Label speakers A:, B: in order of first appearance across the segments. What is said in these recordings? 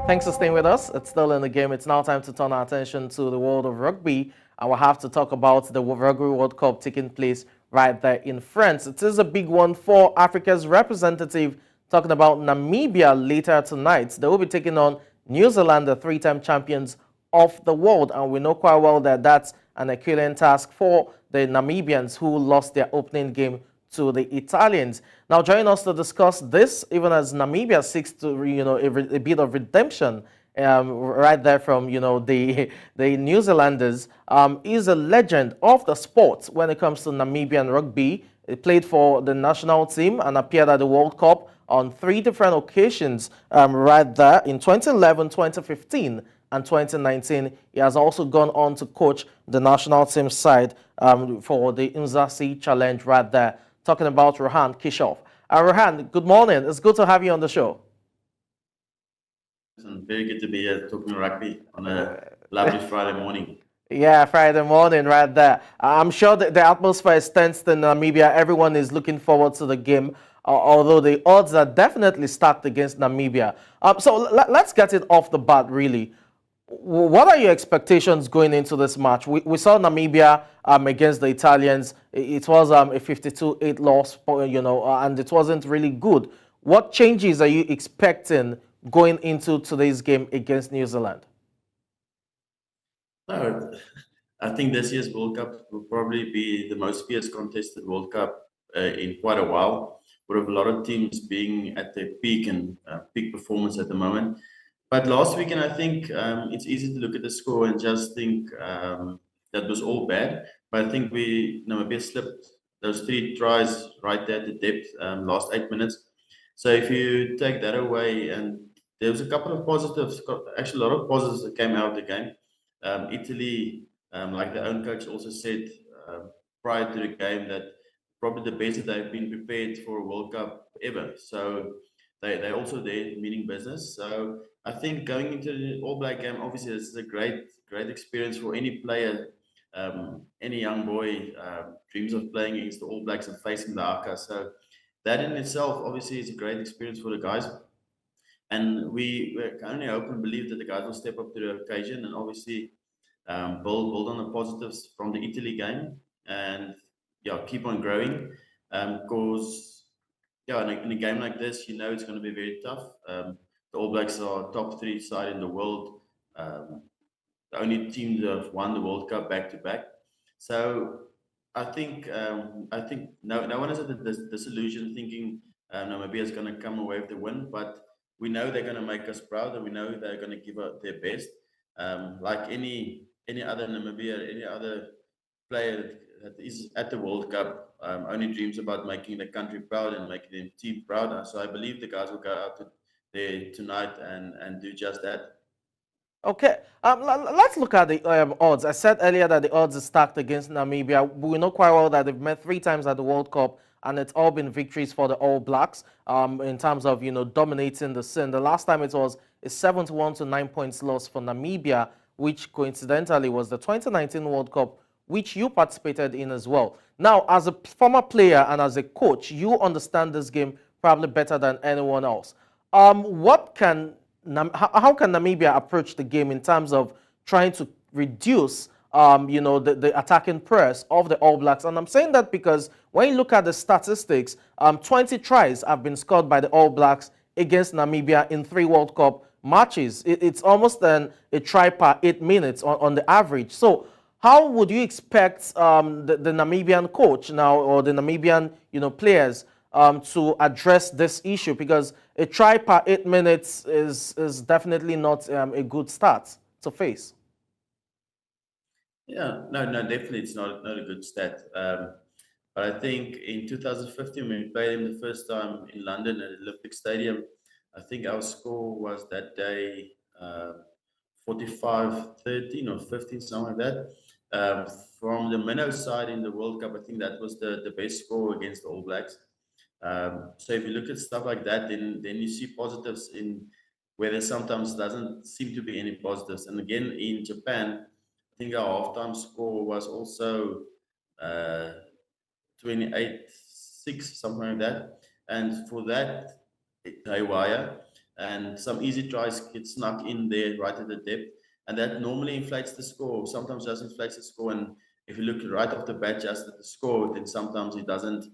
A: Thanks for staying with us. It's still in the game. It's now time to turn our attention to the world of rugby. And we'll have to talk about the Rugby World Cup taking place right there in France. It is a big one for Africa's representative, talking about Namibia later tonight. They will be taking on New Zealand, the three-time champions of the world. And we know quite well that that's an Herculean task for the Namibians who lost their opening game to the Italians. Now, join us to discuss this, even as Namibia seeks to, a bit of redemption right there from, the New Zealanders. Is a legend of the sport when it comes to Namibian rugby. He played for the national team and appeared at the World Cup on three different occasions right there in 2011, 2015, and 2019. He has also gone on to coach the national team side for the Umzasi Challenge right there. Talking about Rohan Kishov. Rohan, good morning. It's good to have you on the show.
B: Very good to be here talking rugby on a lovely Friday morning.
A: Yeah, Friday morning right there. I'm sure that the atmosphere is tense in Namibia. Everyone is looking forward to the game, although the odds are definitely stacked against Namibia. So let's get it off the bat, really. What are your expectations going into this match? We saw Namibia against the Italians. It was a 52-8 loss, and it wasn't really good. What changes are you expecting going into today's game against New Zealand?
B: No, I think this year's World Cup will probably be the most fierce contested World Cup in quite a while, with a lot of teams being at their peak and peak performance at the moment. But last weekend, I think it's easy to look at the score and just think that was all bad. But I think Namibia slipped those three tries right there at the depth, last 8 minutes. So if you take that away, and there was a couple of positives, actually a lot of positives that came out of the game. Italy, like their own coach also said prior to the game, that probably the best that they've been prepared for a World Cup ever. So they also there meaning business. So I think going into the All Black game, obviously this is a great experience for any player. Any young boy dreams of playing against the All Blacks and facing the Aka. So that in itself obviously is a great experience for the guys. And we can only hope and believe that the guys will step up to the occasion and obviously build on the positives from the Italy game and yeah, keep on growing. Because yeah, in a game like this, you know it's going to be very tough. The All Blacks are top three side in the world. Um, the only team that have won the World Cup back to back. So I think no one is at the disillusion thinking Namibia is going to come away with the win, but we know they're going to make us proud, and we know they're going to give out their best. Like any other Namibia, any other player that is at the World Cup, only dreams about making the country proud and making the team proud. So I believe the guys will go out there tonight and do just that.
A: Okay, let's look at the odds. I said earlier that the odds are stacked against Namibia. We know quite well that they've met three times at the World Cup, and it's all been victories for the All Blacks in terms of dominating the scene. The last time it was a 7-1 to 9 points loss for Namibia, which coincidentally was the 2019 World Cup, which you participated in as well. Now, as a former player and as a coach, you understand this game probably better than anyone else. What can how can Namibia approach the game in terms of trying to reduce, the attacking press of the All Blacks? And I'm saying that because when you look at the statistics, 20 tries have been scored by the All Blacks against Namibia in three World Cup matches. It's almost a try per 8 minutes on the average. So how would you expect the Namibian coach now or the Namibian players to address this issue? Because a try per 8 minutes is definitely not a good start to face.
B: Yeah, no, definitely it's not a good stat. But I think in 2015 when we played him the first time in London at Olympic Stadium, I think our score was that day 45-13 or 15, something like that. From the minnow side in the World Cup, I think that was the best score against the All Blacks. So if you look at stuff like that, then you see positives in where there sometimes doesn't seem to be any positives. And again, in Japan, I think our halftime score was also uh, 28-6, something like that. And for that haywire, and some easy tries get snuck in there right at the depth, and that normally inflates the score. Sometimes just inflates the score, and if you look right off the bat just at the score, then sometimes it doesn't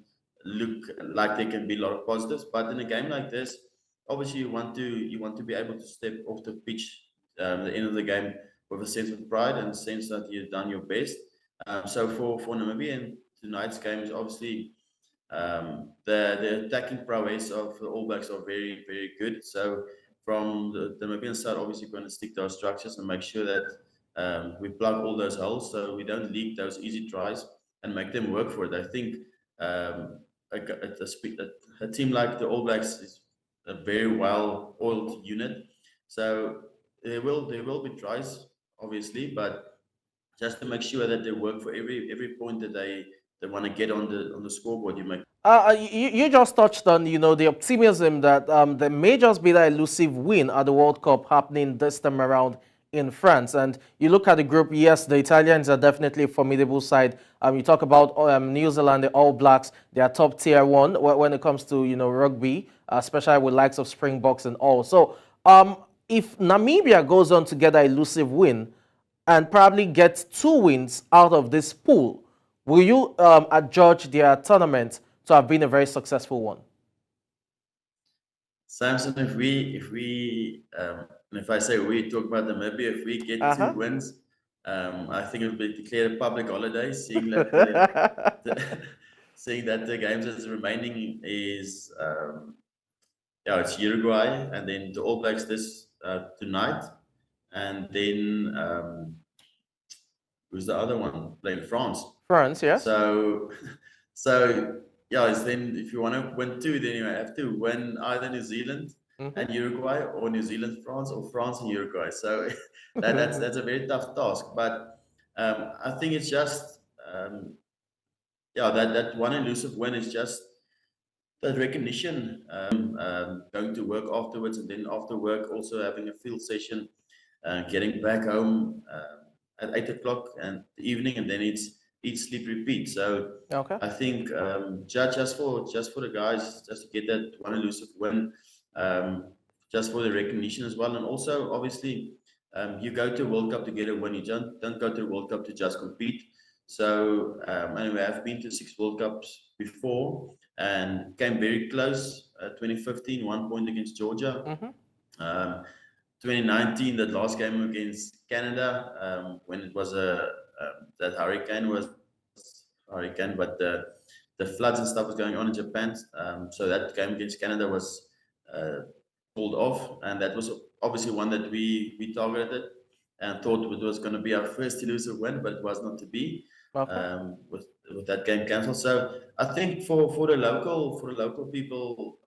B: look like there can be a lot of positives. But in a game like this, obviously you want to be able to step off the pitch the end of the game with a sense of pride and a sense that you've done your best. So for Namibia in tonight's game is obviously the attacking prowess of the All Blacks are very, very good. So from the Namibian side, obviously we're going to stick to our structures and make sure that we plug all those holes so we don't leak those easy tries and make them work for it. I think um, a team like the All Blacks is a very well-oiled unit. So there will be tries, obviously, but just to make sure that they work for every point that they want to get on the scoreboard. You make
A: You just touched on, the optimism that there may just be that elusive win at the World Cup happening this time around in France. And you look at the group, yes, the Italians are definitely a formidable side. You talk about New Zealand, the All Blacks, they are top tier one when it comes to, rugby, especially with likes of Springboks and all. So if Namibia goes on to get an elusive win and probably gets 2 wins out of this pool, will you adjudge their tournament to have been a very successful one?
B: Samson, if I say we talk about Namibia, if we get two
A: Uh-huh.
B: wins, I think it will be declared a public holiday, seeing that the seeing that the games that's remaining is yeah, it's Uruguay and then the All Blacks this tonight, and then who's the other one playing France?
A: France, yes.
B: So, so yeah, it's then if you want to win two, then you have to win either New Zealand and Uruguay, or New Zealand France, or France and Uruguay. So that's a very tough task. But I think it's just yeah, that one elusive win is just that recognition. Going to work afterwards, and then after work also having a field session, getting back home at 8 o'clock and the evening, and then it's eat, sleep, repeat. So
A: Okay.
B: I think just for the guys, just to get that one elusive win, um, just for the recognition as well, and also obviously you go to World Cup to get a win. You don't go to the World Cup to just compete. So and we have been to 6 World Cups before and came very close. 2015, 1 point against Georgia.
A: Mm-hmm.
B: Um, 2019, that last game against Canada, when it was that hurricane, but the floods and stuff was going on in Japan. So that game against Canada was uh, pulled off, and that was obviously one that we targeted and thought it was going to be our first elusive win, but it was not to be
A: Okay.
B: with that game cancelled. So I think for the local people,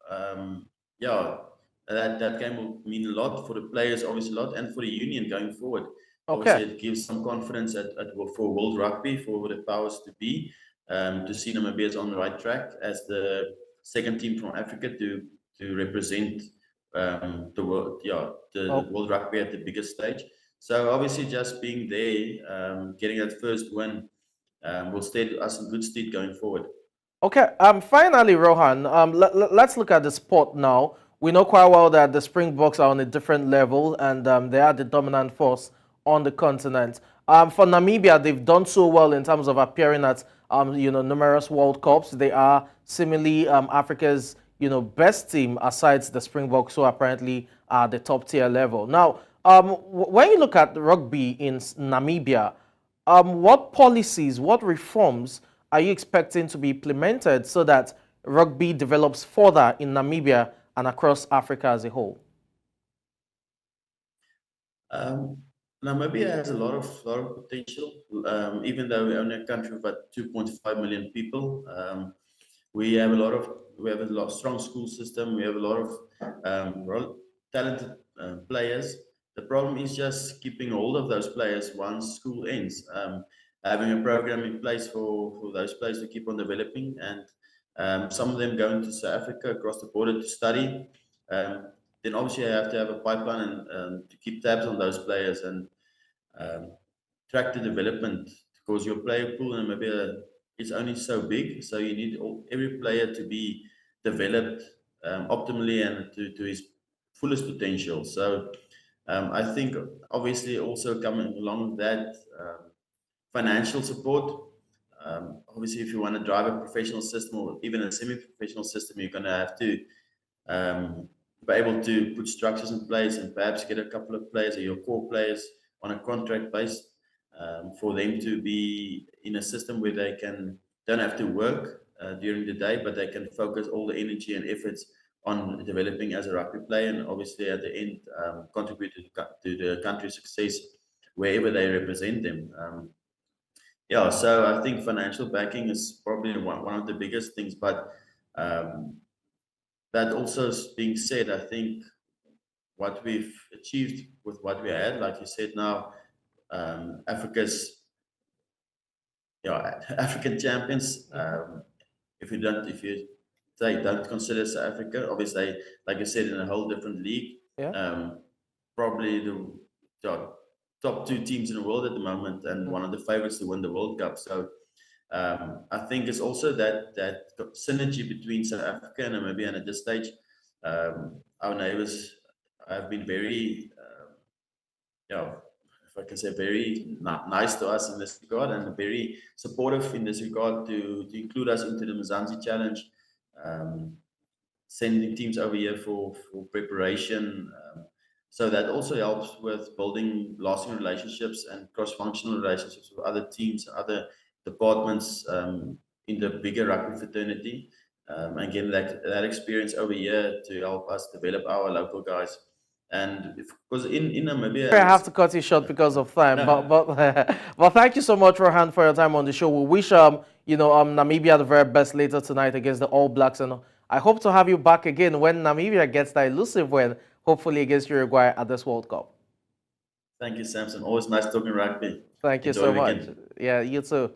B: yeah, that game will mean a lot for the players, obviously a lot, and for the union going forward. Obviously,
A: Okay.
B: it gives some confidence for World Rugby, for the powers to be, to see Namibia is on the right track as the second team from Africa to represent the world, yeah, the
A: Oh,
B: World Rugby at the biggest stage. So obviously, just being there, getting that first win, will stay us in good stead going forward.
A: okay. Finally, Rohan, let's look at the sport now. We know quite well that the Springboks are on a different level, and they are the dominant force on the continent. For Namibia, they've done so well in terms of appearing at numerous World Cups. They are seemingly Africa's best team, aside the Springboks, who apparently are the top tier level. Now, when you look at rugby in Namibia, what policies, what reforms are you expecting to be implemented so that rugby develops further in Namibia and across Africa as a whole?
B: Um, Namibia has a lot of potential, even though we're only a country of about 2.5 million people. We have a lot of we have a lot strong school system. We have a lot of talented players. The problem is just keeping hold of those players once school ends. Having a program in place for those players to keep on developing, and some of them going to South Africa across the border to study. Um, then obviously I have to have a pipeline and to keep tabs on those players and um, track the development, because your player pool in Namibia is only so big, so you need every player to be developed optimally and to his fullest potential. So I think obviously also coming along with that, financial support. Obviously, if you want to drive a professional system or even a semi-professional system, you're going to have to be able to put structures in place and perhaps get a couple of players or your core players on a contract base for them to be in a system where they don't have to work during the day, but they can focus all the energy and efforts on developing as a rugby player, and obviously at the end contribute to the country's success wherever they represent them. Yeah, so I think financial backing is probably one of the biggest things, but um, that also being said, I think what we've achieved with what we had, like you said now, Africa's, African champions. If you say don't consider South Africa, obviously, like I said, in a whole different league.
A: Yeah.
B: Um, Probably the top two teams in the world at the moment, and one of the favorites to win the World Cup. So I think it's also that synergy between South Africa and Namibia, and at this stage, our neighbors have been very, if I can say, very nice to us in this regard, and very supportive in this regard to include us into the Mzansi Challenge, um, sending teams over here for preparation. So that also helps with building lasting relationships and cross-functional relationships with other teams and other departments in the bigger rugby fraternity. And getting that experience over here to help us develop our local guys. And because in
A: I
B: Namibia,
A: have to cut you short because of time, but
B: no,
A: but thank you so much, Rohan, for your time on the show. We wish Namibia the very best later tonight against the All Blacks, and I hope to have you back again when Namibia gets that elusive win, hopefully against Uruguay at this World Cup.
B: thank you, Samson. Always nice talking rugby.
A: Thank you
B: Enjoy
A: so
B: the
A: much.
B: weekend.
A: Yeah, you too.